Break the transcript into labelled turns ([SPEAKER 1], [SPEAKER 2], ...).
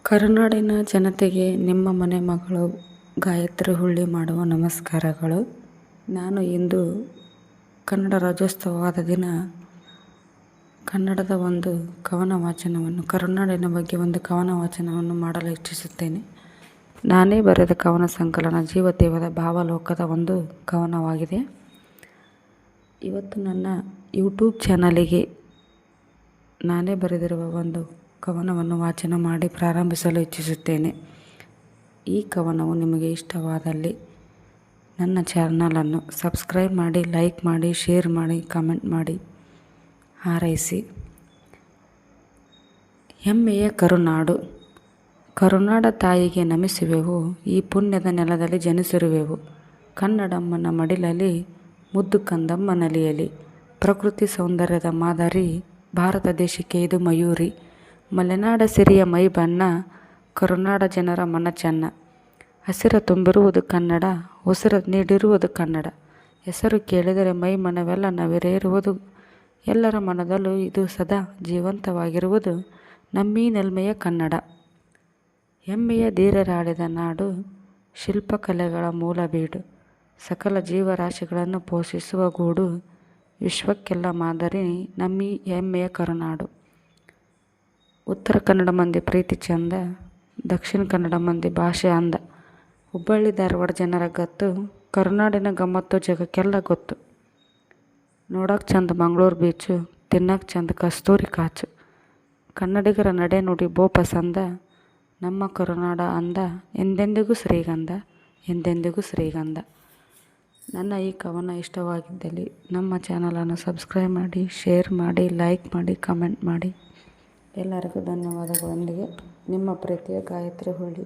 [SPEAKER 1] ಕರುನಾಡಿನ ಜನತೆಗೆ ನಿಮ್ಮ ಮನೆ ಮಗಳು ಗಾಯತ್ರಿ ಹುಳ್ಳಿ ಮಾಡುವ ನಮಸ್ಕಾರಗಳು. ನಾನು ಇಂದು ಕನ್ನಡ ರಾಜ್ಯೋತ್ಸವವಾದ ದಿನ ಕನ್ನಡದ ಒಂದು ಕವನ ವಾಚನವನ್ನು, ಕರುನಾಡಿನ ಬಗ್ಗೆ ಒಂದು ಕವನ ವಾಚನವನ್ನು ಮಾಡಲು ಇಚ್ಛಿಸುತ್ತೇನೆ. ನಾನೇ ಬರೆದ ಕವನ ಸಂಕಲನ ಜೀವತೇವದ ಭಾವಲೋಕದ ಒಂದು ಕವನವಾಗಿದೆ. ಇವತ್ತು ನನ್ನ ಯೂಟ್ಯೂಬ್ ಚಾನಲಿಗೆ ನಾನೇ ಬರೆದಿರುವ ಒಂದು ಕವನವನ್ನು ವಾಚನ ಮಾಡಿ ಪ್ರಾರಂಭಿಸಲು ಇಚ್ಛಿಸುತ್ತೇನೆ. ಈ ಕವನವು ನಿಮಗೆ ಇಷ್ಟವಾದಲ್ಲಿ ನನ್ನ ಚಾನಲನ್ನು ಸಬ್ಸ್ಕ್ರೈಬ್ ಮಾಡಿ, ಲೈಕ್ ಮಾಡಿ, ಶೇರ್ ಮಾಡಿ, ಕಮೆಂಟ್ ಮಾಡಿ ಹಾರೈಸಿ. ಹೆಮ್ಮೆಯ ಕರುನಾಡು, ಕರುನಾಡ ತಾಯಿಗೆ ನಮಿಸುವೆವು, ಈ ಪುಣ್ಯದ ನೆಲದಲ್ಲಿ ಜನಿಸಿರುವೆವು. ಕನ್ನಡಮ್ಮನ ಮಡಿಲಲ್ಲಿ ಮುದ್ದು ಕಂದಮ್ಮ ನಲಿಯಲಿ, ಪ್ರಕೃತಿ ಸೌಂದರ್ಯದ ಮಾದರಿ ಭಾರತ ದೇಶಕ್ಕೆ ಇದು ಮಯೂರಿ. ಮಲೆನಾಡ ಸಿರಿಯ ಮೈ ಬಣ್ಣ, ಕರುನಾಡ ಜನರ ಮನ ಚೆನ್ನ. ಹಸಿರ ತುಂಬಿರುವುದು ಕನ್ನಡ, ಉಸಿರ ನೀಡಿರುವುದು ಕನ್ನಡ. ಹೆಸರು ಕೇಳಿದರೆ ಮೈ ಮನವೆಲ್ಲ ನವಿರೇರುವುದು, ಎಲ್ಲರ ಮನದಲ್ಲೂ ಇದು ಸದಾ ಜೀವಂತವಾಗಿರುವುದು ನಮ್ಮೀ ನೆಲ್ಮೆಯ ಕನ್ನಡ. ಹೆಮ್ಮೆಯ ಧೀರರಾಡಿದ ನಾಡು, ಶಿಲ್ಪಕಲೆಗಳ ಮೂಲ ಬೀಡು, ಸಕಲ ಜೀವರಾಶಿಗಳನ್ನು ಪೋಷಿಸುವ ಗೂಡು, ವಿಶ್ವಕ್ಕೆಲ್ಲ ಮಾದರಿ ನಮ್ಮೀ ಹೆಮ್ಮೆಯ ಕರುನಾಡು. ಉತ್ತರ ಕನ್ನಡ ಮಂದಿ ಪ್ರೀತಿ ಚಂದ, ದಕ್ಷಿಣ ಕನ್ನಡ ಮಂದಿ ಭಾಷೆ ಅಂದ. ಹುಬ್ಬಳ್ಳಿ ಧಾರವಾಡ ಜನರ ಗತ್ತು, ಕರುನಾಡಿನ ಗಮ್ಮತ್ತು ಜಗಕ್ಕೆಲ್ಲ ಗೊತ್ತು. ನೋಡಕ್ಕೆ ಚಂದ ಮಂಗಳೂರು ಬೀಚು, ತಿನ್ನಕ್ಕೆ ಚಂದ ಕಸ್ತೂರಿ ಕಾಚು. ಕನ್ನಡಿಗರ ನಡೆ ನುಡಿ ಬೋ ಪಸಂದ, ನಮ್ಮ ಕರುನಾಡ ಅಂದ ಎಂದೆಂದಿಗೂ ಶ್ರೀಗಂಧ, ಎಂದೆಂದಿಗೂ ಶ್ರೀಗಂಧ. ನನ್ನ ಈ ಕವನ ಇಷ್ಟವಾಗಿದ್ದಲ್ಲಿ ನಮ್ಮ ಚಾನಲನ್ನು ಸಬ್ಸ್ಕ್ರೈಬ್ ಮಾಡಿ, ಶೇರ್ ಮಾಡಿ, ಲೈಕ್ ಮಾಡಿ, ಕಮೆಂಟ್ ಮಾಡಿ. ಎಲ್ಲರಿಗೂ ಧನ್ಯವಾದಗಳೊಂದಿಗೆ ನಿಮ್ಮ ಪ್ರೀತಿಯ ಗಾಯತ್ರಿ ಹುಳ್ಳಿ.